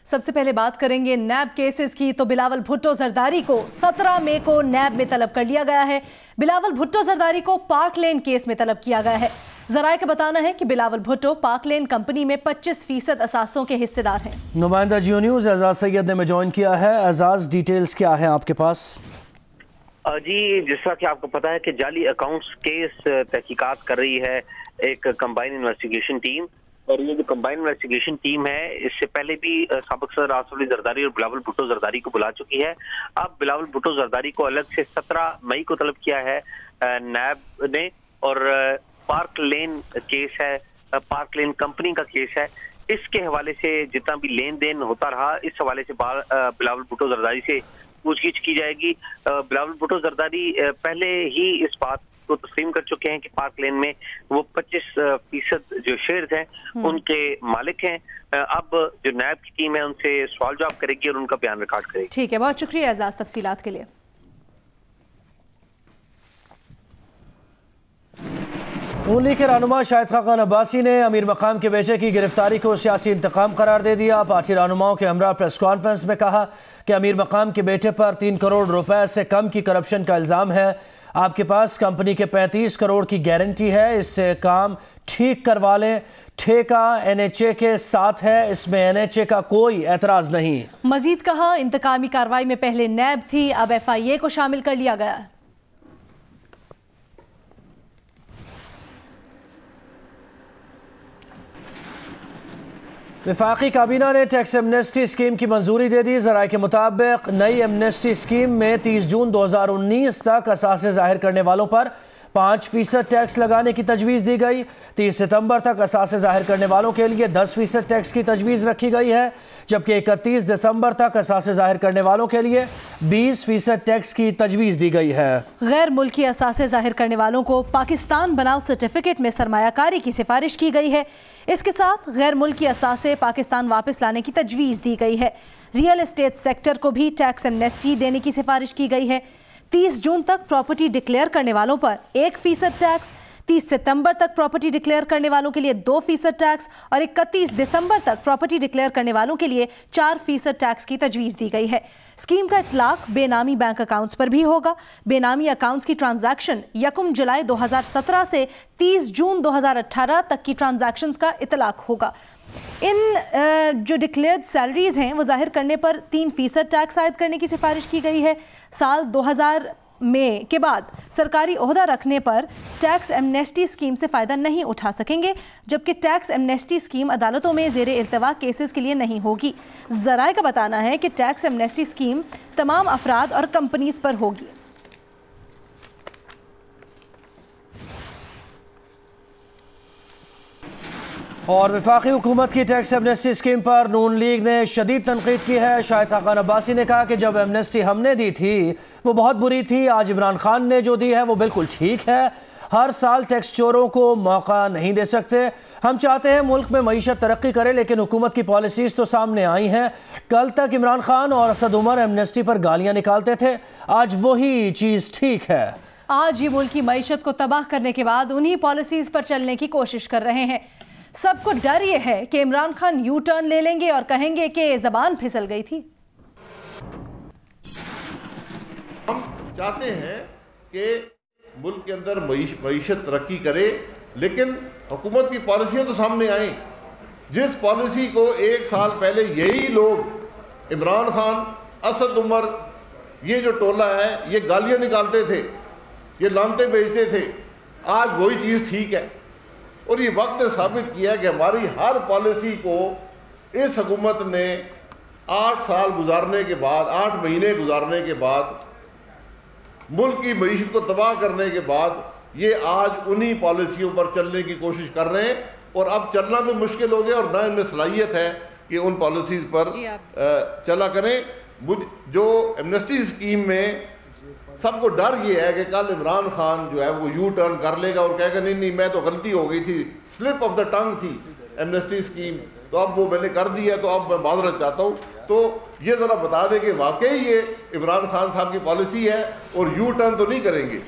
सबसे पहले बात करेंगे नैब केसेस की। तो बिलावल भुट्टो जरदारी को 17 मई को नैब में तलब कर लिया गया है। बिलावल भुट्टो जरदारी को पार्क लेन केस में तलब किया गया है। जराये का बताना है कि बिलावल भुट्टो पार्क लेन कंपनी में 25% असासों के हिस्सेदार हैं। नुमाइंदा जियो न्यूज़ एजाज सैयद ने ज्वाइन किया है। एजाज, डिटेल्स क्या है आपके पास? जी, जैसा कि आपको पता है कि जाली अकाउंट्स केस तहकीकात कर रही है एक कंबाइंड इन्वेस्टिगेशन टीम, और ये जो कंबाइंड इन्वेस्टिगेशन टीम है इससे पहले भी साबिक सदर आसिफ अली जरदारी और बिलावल भुट्टो जरदारी को बुला चुकी है। अब बिलावल भुट्टो जरदारी को अलग से 17 मई को तलब किया है नैब ने, और पार्क लेन केस है, पार्क लेन कंपनी का केस है। इसके हवाले से जितना भी लेन देन होता रहा, इस हवाले से बिलावल भुट्टो जरदारी से पूछगिछ की जाएगी। बिलावल भुट्टो जरदारी पहले ही इस बात को तस्लीम कर चुके हैं कि पार्क लेन में वो 25% जो शेयर्स हैं उनके मालिक हैं। अब जो नैब की टीम है उनसे सवाल जवाब करेगी और उनका बयान रिकॉर्ड करेगी। ठीक है, बहुत शुक्रिया एजाज तफसीलात के लिए। नून लीग के रहनुमा शाहिद खान अब्बासी ने अमीर मकाम के बेटे की गिरफ्तारी को सियासी इंतकाम करार दे दिया। पार्टी रहनुमाओं के हमरा प्रेस कॉन्फ्रेंस में कहा कि अमीर मकाम के बेटे पर 3 करोड़ रुपए से कम की करप्शन का इल्ज़ाम है। आपके पास कंपनी के 35 करोड़ की गारंटी है, इससे काम ठीक करवा लें। ठेका NHA के साथ है, इसमें NHA का कोई एतराज नहीं। मजीद कहा, इंतकामी कार्रवाई में पहले नैब थी, अब FIA को शामिल कर लिया गया है। वफाकी काबीना ने टैक्स एमनेस्टी स्कीम की मंजूरी दे दी। ज़राए के मुताबिक नई एमनेस्टी स्कीम में 30 जून 2019 तक असासे जाहिर करने वालों पर 5% टैक्स लगाने की तजवीज़ दी गई। 30 सितंबर तक असासे जाहिर करने वालों के लिए 10% टैक्स की तजवीज़ रखी गई है, जबकि 31 दिसंबर तक असासे जाहिर करने वालों के लिए 20% टैक्स की तजवीज़ दी गई है। गैर मुल्की असासे जाहिर करने वालों को पाकिस्तान बनाओ सर्टिफिकेट में सरमायाकारी की सिफारिश की गई है। इसके साथ गैर मुल्की असासे पाकिस्तान वापस लाने की तजवीज़ दी गई है। रियल एस्टेट सेक्टर को भी टैक्स एमनेस्टी देने की सिफारिश की गई है। 30 जून तक प्रॉपर्टी डिक्लेयर करने वालों पर 1% टैक्स, 30 सितंबर तक प्रॉपर्टी डिक्लेयर करने वालों के लिए 2% टैक्स और 31 दिसंबर तक प्रॉपर्टी डिक्लेयर करने वालों के लिए 4% टैक्स की तजवीज़ दी गई है। स्कीम का इतलाक बेनामी बैंक अकाउंट्स पर भी होगा। बेनामी अकाउंट्स की ट्रांजैक्शन 1 जुलाई 2017 से 30 जून 2018 तक की ट्रांजैक्शंस का इतलाक होगा। इन जो डिक्लेयर्ड सैलरीज हैं वो जाहिर करने पर 3% टैक्स आयद करने की सिफारिश की गई है। साल 2000 में के बाद सरकारी ओहदा रखने पर टैक्स एमनेस्टी स्कीम से फ़ायदा नहीं उठा सकेंगे, जबकि टैक्स एमनेस्टी स्कीम अदालतों में ज़ेर इल्तवा केसेस के लिए नहीं होगी। ज़राए का बताना है कि टैक्स एमनेस्टी स्कीम तमाम अफराद और कंपनीज पर होगी। और वफाकी हुकूमत की टैक्स एमनेस्टी स्कीम पर नून लीग ने शदीद तनकीद की है। शाहिद खान अब्बासी ने कहा कि जब एमनेस्टी हमने दी थी वो बहुत बुरी थी, आज इमरान खान ने जो दी है वो बिल्कुल ठीक है। हर साल टैक्स चोरों को मौका नहीं दे सकते। हम चाहते हैं मुल्क में मईशत तरक्की करे, लेकिन हुकूमत की पॉलिसीज तो सामने आई हैं। कल तक इमरान खान और असद उमर एमनेस्टी पर गालियां निकालते थे, आज वही चीज़ ठीक है। आज ये मुल्क की मईशत को तबाह करने के बाद उन्हीं पॉलिसीज पर चलने की कोशिश कर रहे हैं। सबको डर ये है कि इमरान खान यू टर्न ले लेंगे और कहेंगे कि जबान फिसल गई थी। हम चाहते हैं कि मुल्क के अंदर मईशत तरक्की करे, लेकिन हुकूमत की पॉलिसियां तो सामने आए। जिस पॉलिसी को 1 साल पहले यही लोग, इमरान खान, असद उमर, ये जो टोला है, ये गालियां निकालते थे, ये लानते बेचते थे, आज वही चीज़ ठीक है। और ये वक्त ने साबित किया कि हमारी हर पॉलिसी को इस हुकूमत ने 8 साल गुजारने के बाद, 8 महीने गुजारने के बाद, मुल्क की मईशत को तबाह करने के बाद, ये आज उन्हीं पॉलिसियों पर चलने की कोशिश कर रहे हैं। और अब चलना भी मुश्किल हो गया और ना इनमें सलाहियत है कि उन पॉलिसीज़ पर चला करें। जो एमनेस्टी स्कीम में सबको डर ये है कि कल इमरान खान जो है वो यू टर्न कर लेगा और कहेगा नहीं मैं तो गलती हो गई थी, स्लिप ऑफ द टंग थी एमनेस्टी स्कीम, तो अब वो मैंने कर दिया, तो अब मैं माजरत चाहता हूँ। तो ये ज़रा बता दें कि वाकई ये इमरान खान साहब की पॉलिसी है और यू टर्न तो नहीं करेंगे।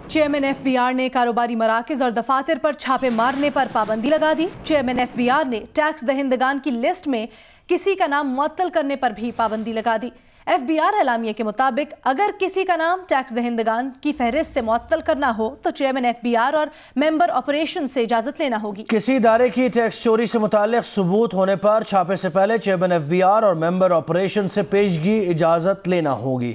चेयरमैन एफबीआर ने कारोबारी मराकज और दफातर पर छापे मारने पर पाबंदी लगा दी। चेयरमैन एफबीआर ने टैक्स दहिंदगान की लिस्ट में किसी का नाम मुअत्तल करने पर भी पाबंदी लगा दी। एफबीआर एलामिया के मुताबिक अगर किसी का नाम टैक्स दहिंदगान की फहरिस्त से मुअत्तल करना हो तो चेयरमैन एफबीआर और मेंबर ऑपरेशन से इजाजत लेना होगी। किसी इदारे की टैक्स चोरी से मुताल्लिक सबूत होने पर छापे से पहले चेयरमैन एफबीआर और मेंबर ऑपरेशन से पेशगी इजाजत लेना होगी।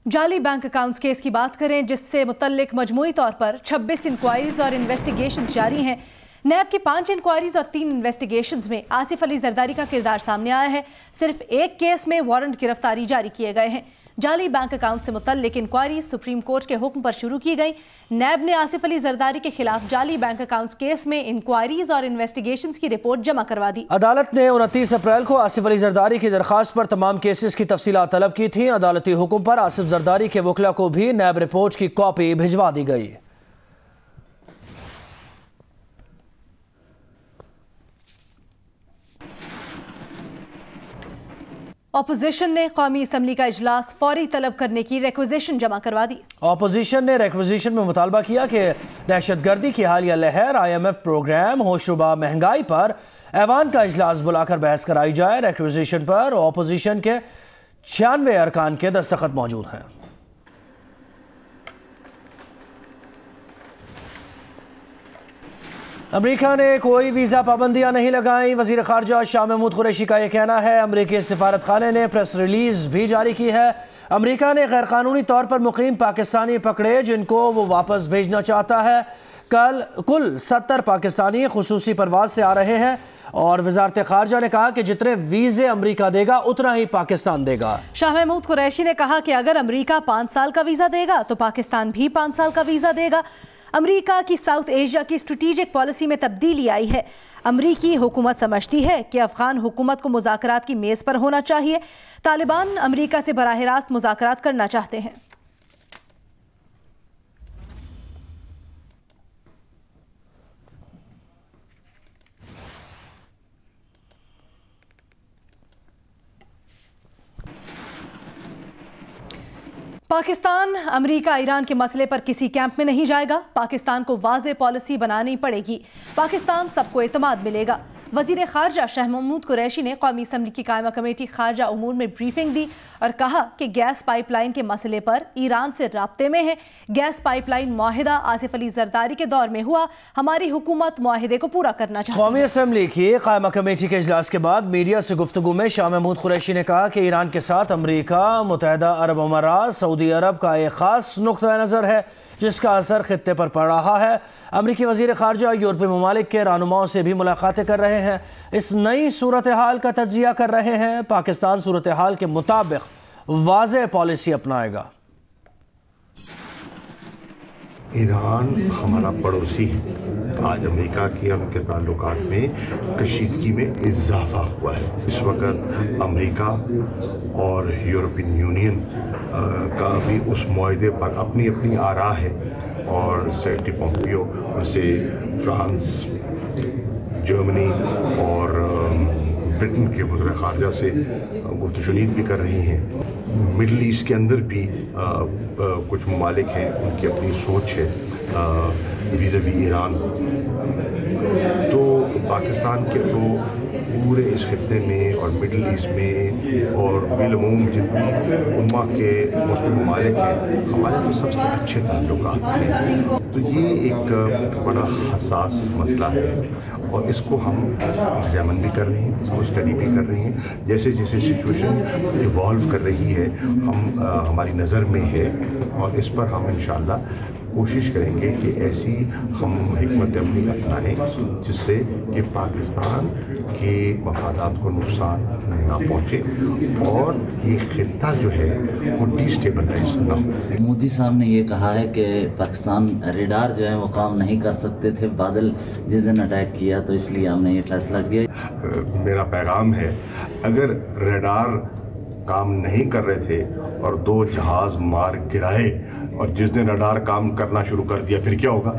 जाली बैंक अकाउंट्स केस की बात करें, जिससे मुतल्लिक मजमूई तौर पर 26 इंक्वायरीज और इन्वेस्टिगेशंस जारी हैं। नैब की 5 इंक्वायरीज और 3 इन्वेस्टिगेशंस में आसिफ अली जरदारी का किरदार सामने आया है। सिर्फ एक केस में वारंट गिरफ्तारी जारी किए गए हैं। जाली बैंक अकाउंट से मुतल्लिक इंक्वायरी सुप्रीम कोर्ट के हुक्म पर शुरू की गई। नैब ने आसिफ अली जरदारी के खिलाफ जाली बैंक अकाउंट्स केस में इंक्वायरीज और इन्वेस्टिगेशंस की रिपोर्ट जमा करवा दी। अदालत ने 29 अप्रैल को आसिफ अली जरदारी की दरखास्त पर तमाम केसेस की तफसीलात तलब की थी। अदालती हुक्म पर आसिफ जरदारी के वकला को भी नैब रिपोर्ट की कॉपी भिजवा दी गई। ऑपोजिशन ने कौमी असम्बली का इजलास फौरी तलब करने की रिक्वेजिशन जमा करवा दी। ऑपोजिशन ने रिक्वेजिशन में मुतालबा किया कि दहशतगर्दी की हालिया लहर, IMF प्रोग्राम, होशरुबा महंगाई पर ऐवान का इजलास बुलाकर बहस कराई जाए। रिक्वेजिशन पर ऑपोजिशन के 96 अरकान के दस्तखत मौजूद हैं। अमेरिका ने कोई वीज़ा पाबंदियां नहीं लगाई। वज़ीर ख़ारजा शाह महमूद कुरैशी का यह कहना है। अमेरिकी सफारत खाने ने प्रेस रिलीज़ भी जारी की है। अमेरिका ने गैरकानूनी तौर पर मुकीम पाकिस्तानी पकड़े जिनको वो वापस भेजना चाहता है। कुल 70 पाकिस्तानी खुसूसी परवाज से आ रहे हैं और वज़ारत ख़ारजा ने कहा कि जितने वीज़े अमेरिका देगा उतना ही पाकिस्तान देगा। शाह महमूद कुरैशी ने कहा कि अगर अमेरिका 5 साल का वीज़ा देगा तो पाकिस्तान भी 5 साल का वीज़ा देगा। अमेरिका की साउथ एशिया की स्ट्रेटेजिक पॉलिसी में तब्दीली आई है। अमेरिकी हुकूमत समझती है कि अफगान हुकूमत को मुज़ाकरात की मेज़ पर होना चाहिए। तालिबान अमेरिका से बराह रास्त मुज़ाकरात करना चाहते हैं। पाकिस्तान अमेरिका ईरान के मसले पर किसी कैंप में नहीं जाएगा। पाकिस्तान को वाज़े पॉलिसी बनानी पड़ेगी। पाकिस्तान सबको एतमाद मिलेगा। वज़ीर ख़ारजा शाह महमूद कुरैशी ने कौमी असम्बली की कायमा कमेटी ख़ारजा उमूर में ब्रीफिंग दी और कहा कि गैस पाइपलाइन के मसले पर ईरान से राब्ते में है। गैस पाइपलाइन मुआहिदा आसिफ अली जरदारी के दौर में हुआ। हमारी हुकूमत मुआहिदे को पूरा करना चाहती है। कौमी असम्बली की कायमा कमेटी के इजलास के बाद मीडिया से गुफ्तगू में शाह महमूद कुरैशी ने कहा कि ईरान के साथ अमरीका, मुत्तहिदा अरब अमारात, सऊदी अरब का एक ख़ास नुक्ता नज़र है जिसका असर खित्ते पर पड़ रहा है। अमरीकी वज़ीर ख़ारजा यूरोपीय ममालिक के रहनुमाओं से भी मुलाकातें कर रहे हैं। इस नई सूरत हाल का तज्ज़िया कर रहे हैं। पाकिस्तान सूरत हाल के मुताबिक वाज़ेह पॉलिसी अपनाएगा। ईरान हमारा पड़ोसी है। आज अमेरिका की उनके ताल्लुकात में कशीदगी में इजाफा हुआ है। इस वक्त अमेरिका और यूरोपियन यूनियन का भी उस मुआहदे पर अपनी अपनी आरा है और सेक्रेटरी पोम्पियो उनसे फ्रांस, जर्मनी और ब्रिटेन के वज़ीर ख़ारजा से गुफ्तशुनीद भी कर रही हैं। मिडल ईस्ट के अंदर भी कुछ ममालिक हैं, उनकी अपनी सोच है वीज़ावी ईरान। तो पाकिस्तान के तो पूरे इस खित्ते में और मिडल ईस्ट में और बिलूम जितनी उम्मा के मुस्लिम ममालिक हैं, हमारे तो सबसे अच्छे ताल्लुकात हैं। तो ये एक बड़ा हसास मसला है और इसको हम एग्जामिन भी कर रहे हैं, इसको स्टडी भी कर रहे हैं। जैसे जैसे सिचुएशन इवॉल्व कर रही है हमारी नज़र में है और इस पर हम इंशाअल्लाह कोशिश करेंगे कि ऐसी हम हिकमत अमली अपनाएं जिससे कि पाकिस्तान के मफादात को नुकसान ना पहुँचे और ये खित्ता जो है वो डिस्टेबलाइज ना हो। मोदी साहब ने ये कहा है कि पाकिस्तान रेडार जो है वो काम नहीं कर सकते थे बादल जिस दिन अटैक किया, तो इसलिए हमने ये फैसला किया। मेरा पैगाम है, अगर रेडार काम नहीं कर रहे थे और 2 जहाज मार गिराए और जिस दिन रडार काम करना शुरू कर दिया फिर क्या होगा।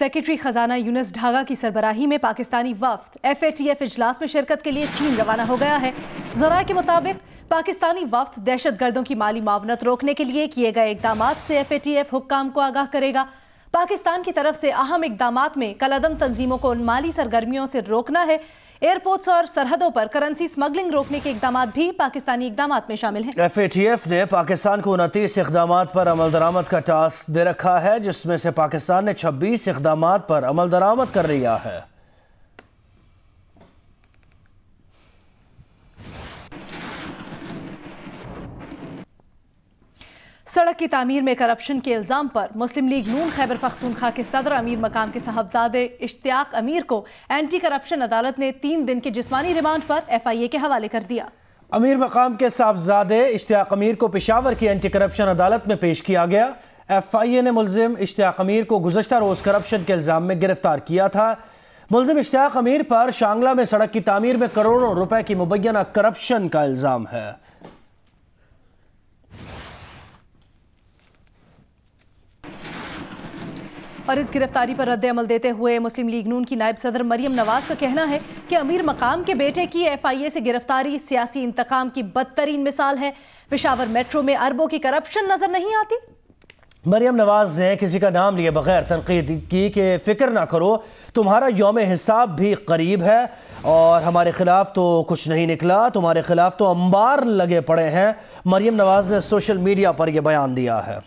सेक्रेटरी खजाना यूनुस ढागा की सरबराही में पाकिस्तानी वफ्द FATF इजलास में शिरकत के लिए चीन रवाना हो गया है। ज़राए के मुताबिक पाकिस्तानी वफ्द दहशतगर्दों की माली मावनत रोकने के लिए किए गए इकदामात से FATF हुक्काम को आगाह करेगा। पाकिस्तान की तरफ से अहम इकदामात में कलअदम तंजीमों को माली सरगर्मियों से रोकना है। एयरपोर्ट्स और सरहदों पर करेंसी स्मगलिंग रोकने के इकदामात भी पाकिस्तानी इकदामात में शामिल हैं। FATF ने पाकिस्तान को 29 इकदामात पर अमल दरामद का टास्क दे रखा है, जिसमें से पाकिस्तान ने 26 इकदामात पर अमल दरामद कर लिया है। सड़क की तामीर में करप्शन के इल्जाम पर मुस्लिम लीग नून खैबर पख्तूनख्वा के सदर अमीर मकाम के साहबजादे इश्तियाक अमीर को एंटी करप्शन अदालत ने 3 दिन के जिस्मानी रिमांड पर FIA के हवाले कर दिया। अमीर मकाम के साहबजादे इश्तियाक अमीर को पेशावर की एंटी करप्शन अदालत में पेश किया गया। FIA ने मुल्जिम इश्तियाक अमीर को गुज़श्ता रोज करप्शन के इल्जाम में गिरफ्तार किया था। मुल्जिम इश्तियाक अमीर पर शांगला में सड़क की तामीर में करोड़ों रुपए की मुबैना करप्शन का इल्जाम है। और इस गिरफ्तारी पर रद्द अमल देते हुए मुस्लिम लीग नून की नायब सदर मरियम नवाज का कहना है कि अमीर मकाम के बेटे की FIA से गिरफ्तारी सियासी इंतकाम की बदतरीन मिसाल है। पेशावर मेट्रो में अरबों की करप्शन नजर नहीं आती। मरियम नवाज ने किसी का नाम लिए बगैर तनकीद की कि फिक्र ना करो, तुम्हारा यौम हिसाब भी करीब है और हमारे खिलाफ तो कुछ नहीं निकला, तुम्हारे खिलाफ तो अंबार लगे पड़े हैं। मरियम नवाज ने सोशल मीडिया पर यह बयान दिया है।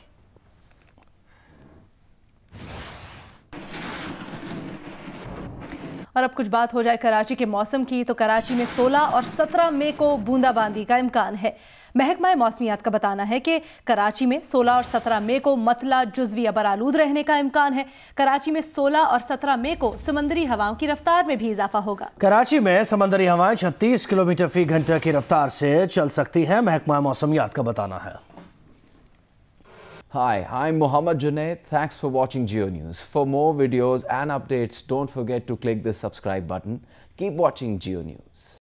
और अब कुछ बात हो जाए कराची के मौसम की, तो कराची में 16 और 17 मई को बूंदाबांदी का इम्कान है। महकमा मौसमियात का बताना है कि कराची में 16 और 17 मई को मतला जुज़वी अबरालूद रहने का इम्कान है। कराची में 16 और 17 मई को समंदरी हवाओं की रफ्तार में भी इजाफा होगा। कराची में समंदरी हवाएं 36 किलोमीटर फी घंटा की रफ्तार से चल सकती हैं, महकमा मौसमियात का बताना है। Hi, I'm Mohammad Junaid. Thanks for watching Geo News. For more videos and updates, don't forget to click the subscribe button. Keep watching Geo News.